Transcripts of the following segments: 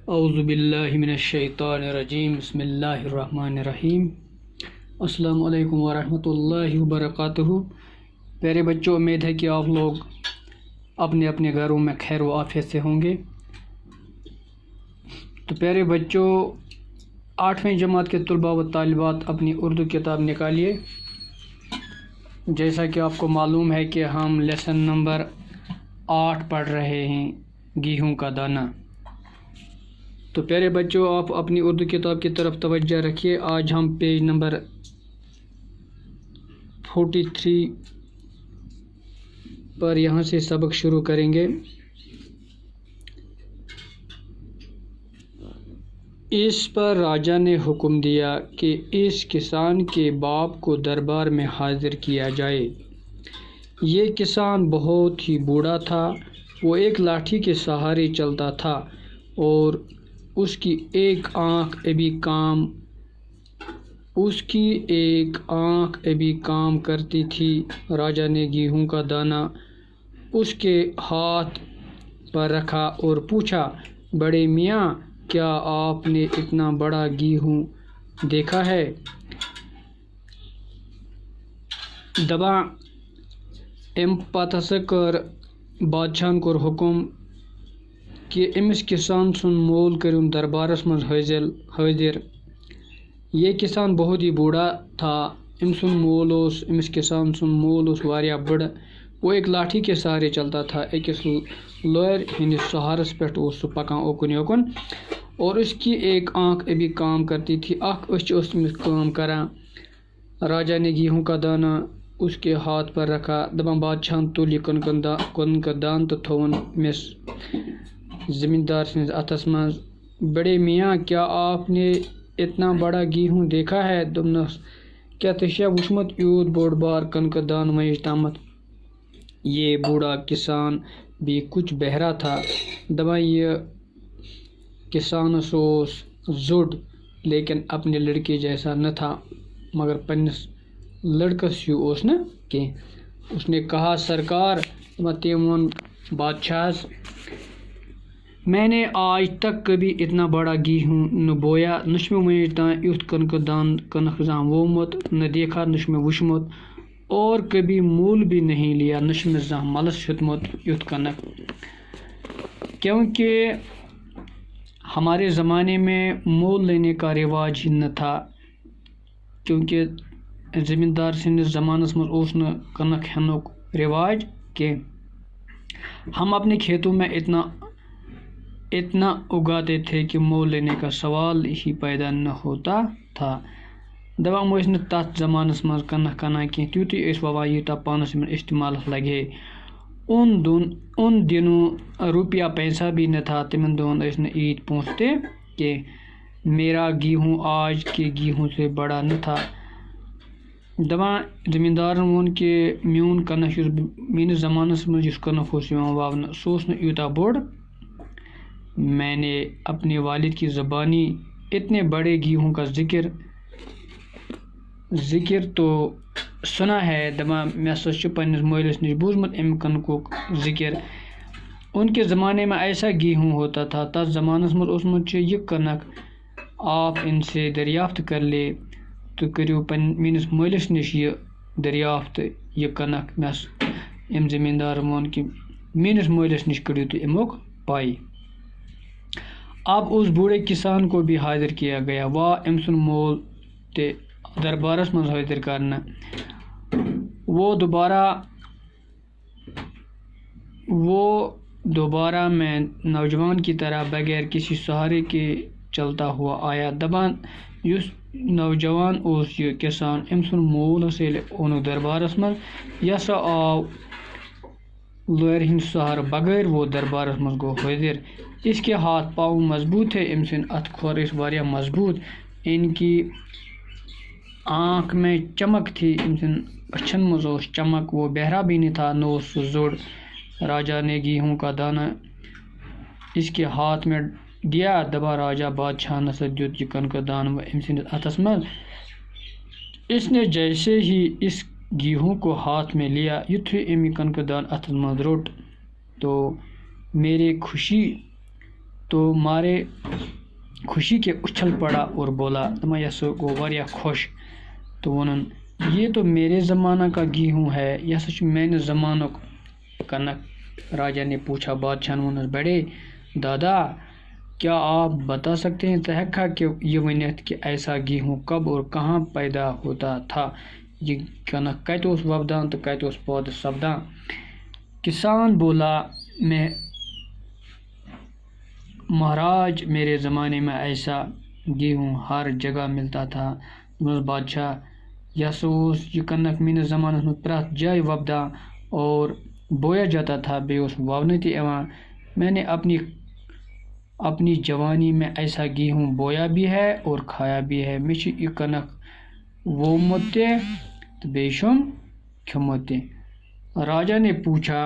اعوذ باللہ من الشیطان الرجیم بسم اللہ الرحمن الرحیم السلام علیکم ورحمۃ اللہ وبرکاتہ۔ پیارے بچوں، امید ہے کہ آپ لوگ اپنے اپنے گھروں میں خیر و عافیت سے ہوں گے۔ تو پیارے بچوں، 8ویں جماعت کے طلباء و طالبات اپنی اردو کتاب نکالیے۔ جیسا کہ آپ کو معلوم ہے کہ ہم لیسن نمبر 8 پڑھ رہے ہیں، گیہوں کا دانہ۔ تو پیارے بچوں، آپ اپنی اردو کتاب کی طرف توجہ رکھیے۔ آج ہم پیج نمبر 43 پر یہاں سے سبق شروع کریں گے۔ اس پر راجا نے حکم دیا کہ اس کسان کے باپ کو دربار میں حاضر کیا جائے۔ یہ کسان بہت ہی بوڑھا تھا، وہ ایک لاٹھی کے سہارے چلتا تھا اور اس کی ایک آنکھ ابھی کام کرتی تھی۔ راجا نے گیہوں کا دانہ اس کے ہاتھ پر رکھا اور پوچھا، بڑے میاں، کیا آپ نے اتنا بڑا گیہوں دیکھا ہے؟ دبا ام پتہ کر بادشاہن کور حکم کہ امس کسان سن مول کرن دربارس مز حاضر۔ یہ کسان بہت ہی بوڑھا تھا۔ امس کسان سن مول واریاہ بڑ۔ وہ ایک لاٹھی کے سہارے چلتا تھا، ایکس لویر ہندس سہارس پہ سہ پکان اوکن یوکن، اور اس کی ایک آنکھ ابھی کام کرتی تھی، اخ اس کام کران۔ راجا نے گیہوں کا دانہ اس کے ہاتھ پر رکھا۔ دپان بادشاہن تل یہ کنک دان تو تھون مس زمیندار سنس اتھس مز۔ بڑے میاں، کیا آپ نے اتنا بڑا گیہوں دیکھا ہے؟ دپنس، کیا تشیا وچمت یوت بوڑ بار کنک دان ویج تامت؟ یہ بوڑھا کسان بھی کچھ بہرا تھا۔ دپان یہ کسانس زوڈ، لیکن اپنے لڑکے جیسا نہ تھا، مگر پنس لڑکس ہیو نا کی۔ اس نے کہا، سرکار، تم ون بادشاہس، میں نے آج تک کبھی اتنا بڑا گیہوں نہ بویا، نہ چھ مے ویج تان یوت کنک زان وومت، نہ دیکھا، نہ چھ مے وچمت، اور کبھی مول بھی نہیں لیا، نہ چھ مے زان ملس ہیوتمت یوت کنک۔ کیونکہ ہمارے زمانے میں مول لینے کا رواج ہی نہ تھا، کیونکہ زمیندار سندس زمانس مز اوس نہ کنک ہینک رواج کی۔ ہم اپنے کھیتوں میں اتنا اگاتے تھے کہ مول لینے کا سوال ہی پیدا نہ ہوتا تھا۔ دپان ٲسۍ نہٕ تتھ زمانس مز کنک کنان کینٛہہ، تیُتُے ٲسۍ ووان یوٗتاہ پانس یِمن استعمالس لگے۔ ان دنوں روپیہ پیسہ بھی نہ تھا، تمن دۄہن ٲسۍ نہٕ ییٖتۍ پونٛسہٕ تہِ کینٛہہ۔ میرا گیہوں آج کے گیہوں سے بڑا نہ تھا۔ دپان زمیندارن ووٚن کہ میون کنک میٲنِس زمانس منٛز یُس کنک اوس یِوان وونہٕ سُہ اوس نہٕ یوٗتاہ بوٚڑ۔ میں نے اپنے والد کی زبانی اتنے بڑے گیہوں کا ذکر تو سنا ہے۔ دپان مےٚ ہسا چھُ پننس مٲلِس نش بوٗزمُت امہِ کنکُک ذکر۔ ان کے زمانے میں ایسا گیہوں ہوتا تھا، تس زمانس مز اوسمُت چھُ یہ کنک، آپ ان سے دریافت کر لے تو کٔرِو میٲنِس مٲلِس نش یہ دریافت یہ کنک۔ ام زمیندارن ووٚن کہ میٲنِس مٲلِس نش کٔڑِو تُہۍ امیُک پاے۔ اب اس بوڑھے کسان کو بھی حاضر کیا گیا۔ ام سن مول تے دربارس مز حاضر کرنا۔ وہ دوبارہ میں نوجوان کی طرح بغیر کسی سہارے کے چلتا ہوا آیا۔ دپان یس نوجوان اوس یہ کسان، ام سن مول ہسا ییٚلہِ اونُکھ دربارس مز، یہ ہسا آو لورِ ہند سہارٕ بغیر وہ دربارس مز گو حاضر۔ اس کے ہاتھ پاؤں مضبوط تھے، ام سن اتھ کھور ٲسۍ واریاہ مضبوط، ان کی آنکھ میں چمک تھی، ام سن اچھن مز اوس چمک، وہ بہرا بھی نہیں تھا، نہ اوس سُہ زوڑ۔ راجا نے گیہوں کا دانہ اس کے ہاتھ میں دیا۔ دپان راجا بادشاہ ہسا دیُت یہ کنک دان ام سندس اتھس مز۔ اس نے جیسے ہی اس گیہوں کو ہاتھ میں لیا، یتھے ام کنک دان اتھس مز روٹ تو میرے خوشی تو مارے خوشی کے اچھل پڑا اور بولا دما یس گو واریاہ خوش تو ونن یہ تو میرے زمانہ کا گیہوں ہے یہ سا میانہ زمانک کنک. راجا نے پوچھا بادشاہ ونس بڑے دادا کیا آپ بتا سکتے ہیں تحقہ کہ یہ ونیت کہ ایسا گیہوں کب اور کہاں پیدا ہوتا تھا یہ کنک کت اوس وپدان تو کت اوس پودٕ سپدان. کسان بولا میں مہاراج میرے زمانے میں ایسا گیہوں ہر جگہ ملتا تھا. بادشاہ یس اوس یہ کنک میانس زمانس میں پرٛٮ۪تھ جائے وپدان اور بویا جاتا تھا بیٚیہِ اوس وونہٕ تہِ یِوان. میں نے اپنی جوانی میں ایسا گیہوں بویا بھی ہے اور کھایا بھی ہے. مےٚ چھُ یہ کنک وومُت تہِ تہٕ بیٚیہِ چھُم کھیوٚمُت تہِ. راجا نے پوچھا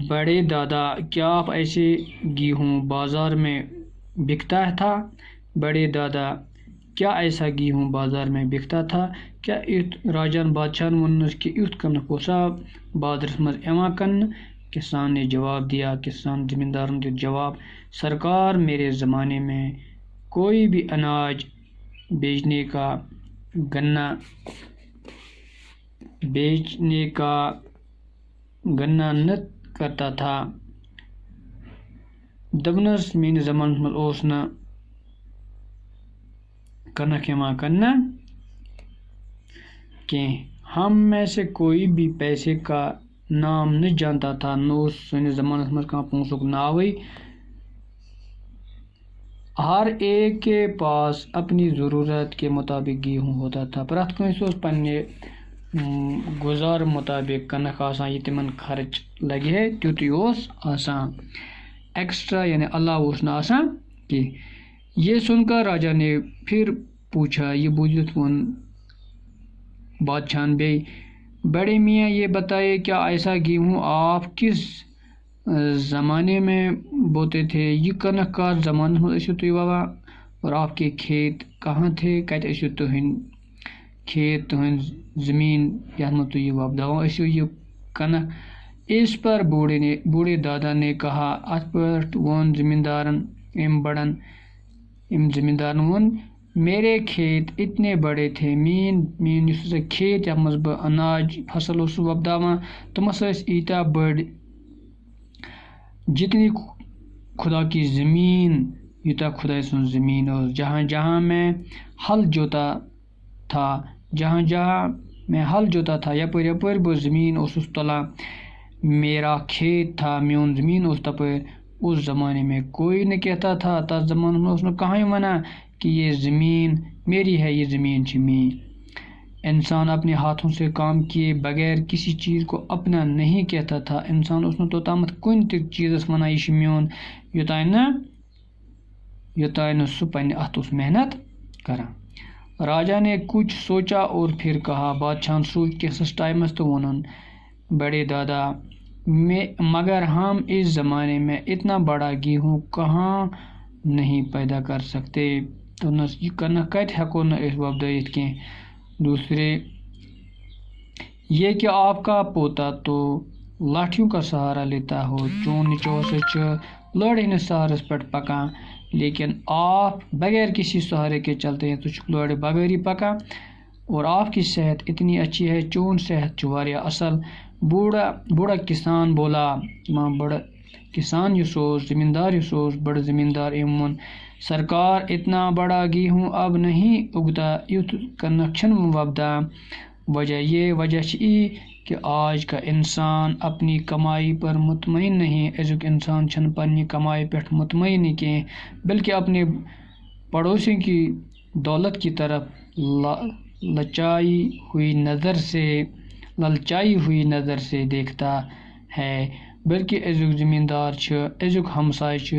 بڑے دادا کیا آپ ایسے گیہوں بازار میں بکتا تھا. بڑے دادا کیا ایسا گیہوں بازار میں بکتا تھا کیا راجان بادشاہ ونس کہ یُتھ کنک اوسا بازرس مز یوان کننہٕ. کسان نے جواب دیا کسان زمیندارن دیُت جواب سرکار میرے زمانے میں کوئی بھی اناج بیچنے کا گنا نہ کرتا تھا. دپنس میانس زمانس مز اوس نہ کنک یوان کننہٕ کینٛہہ. ہم میں سے کوئی بھی پیسے کا نام نہ جانتا تھا. نہ اوس سٲنِس زمانس مز کانٛہہ پونٛسُک ناوٕے. ہر ایک کے پاس اپنی ضرورت کے مطابق گیہوں ہوتا تھا. پرٛٮ۪تھ کٲنٛسہِ اوس پننہِ گُزار مطابق کنک آسان یہ تمن خرچ لگہِ ہے تیُتُے اوس آسان. ایکسٹرا یعنی علاوہ اوس نہ آسان کینٛہہ. یہ سن کر راجا نے پھر پوچھا یہ بوجھت ون بادشاہ بیٚیہِ بڑے میاں یہ بتائیے کیا ایسا گیہوں آپ کس زمانے میں بوتے تھے. یہ کنک کتھ زمانس مز ٲسِو تُہۍ ووان اور آپ کے کھیت کہاں تھے کتہِ ٲسِو تُہنٛدۍ کھیت تُہنٛد زمین یتھ منٛز تُہۍ یہ وۄپداوان ٲسِو یہ کنک. اس پر بوڑھے دادا نے کہا ات پٲٹھۍ ووٚن زمیندارن أمۍ زمیندارن ووٚن میرے کھیت اتنے بڑے تھے. میٛٲنۍ یُس ہسا کھیت یتھ منٛز بہٕ اناج فصل اوسُس وۄپداوان تِم ہسا ٲسۍ ایٖتیٛاہ بٔڑۍ جتنی خدا کی زمین یوٗتاہ خۄداے سٕنٛز زمین ٲس. جہاں جہاں میں ہل جوتا تھا یپٲرۍ یپٲرۍ بہٕ زمین اوسُس تُلان میرا کھیت تھا میون زمین اوس تپٲرۍ. اس زمانے میں کوئی نہ کہتا تھا تتھ زمانس منٛز اوس نہٕ کٕہٕنۍ ونان کہ یہ زمین میری ہے یہ زمین چھ میٛٲنۍ. انسان اپنے ہاتھوں سے کام کیے بغیر کسی چیز کو اپنا نہیں کہتا تھا. انسان اوس نہٕ توٚتامتھ کُنہِ تہِ چیٖزس ونان یہ چھُ میون یوٚتانۍ نہٕ سُہ پننہِ اتھ اوس محنت کران. راجا نے کچھ سوچا اور پھر کہا بادشاہن سوچ کینٛژھس ٹائمس تو وونُن بڑے دادا مگر ہم اس زمانے میں اتنا بڑا گیہوں کہاں نہیں پیدا کر سکتے. دوٚپنس یہ کنک کتہِ ہیٚکو نہٕ أسۍ وۄپدٲیِتھ کینٛہہ. دوسرے یہ کہ آپ کا پوتا تو لاٹھیوں کا سہارا لیتا ہو چون نیچو ہسا چھُ لڑ ہٕنٛدِس سہارس پٮ۪ٹھ پکان لیکن آپ بغیر کسی سہارے کے چلتے ہیں تو چھُکھ لڑ بغٲری پکان اور آپ کی صحت اتنی اچھی ہے چون صحت چھُ واریاہ اصل. بوڑا کسان بولا بڑا کسان یُس اوس زمیندار یُس اوس بڑٕ زمیندار أمۍ ووٚن سرکار اتنا بڑا گیہوں اب نہیں اگتا یُتھ کنک چھُنہٕ وۄپدان. وجہ چھِ یی کہ آج کا انسان اپنی کمائی پر مطمئن نہیں. أزیُک انسان چھنہٕ پننہِ کمائی پٮ۪ٹھ مطمئنٕے کینٛہہ بلکہ اپنے پڑوسیوں کی دولت کی طرف للچائی ہوئی نظر سے دیکھتا ہے. بلکہ أزیُک زمیندار چھُ أزیُک ہمساے چھُ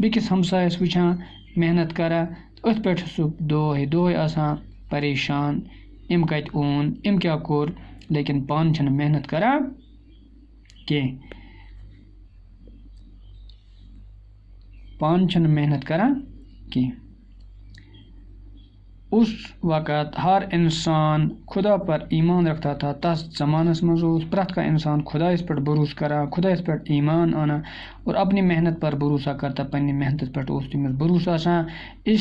بیٚکِس ہمسایس وٕچھان محنت کران أتھۍ پٮ۪ٹھ چھُ سُہ دۄہے آسان پریشان أمۍ کتہِ اوٚن أمۍ کیٛاہ کوٚر لیکن پانہٕ چھنہٕ محنت کران کینٛہہ. اس وقت ہر انسان خدا پر ایمان رکھتا تھا. تس زمانس مز پرٛٮ۪تھ کانٛہہ اِنسان خدایس پٮ۪ٹھ بروس کران, خدایس پٮ۪ٹھ ایمان اَنان اور اپنی محنت پر بروسہ کرتا. پننہِ محنتس پٮ۪ٹھ اوس تٔمِس بروسہٕ آسان. اس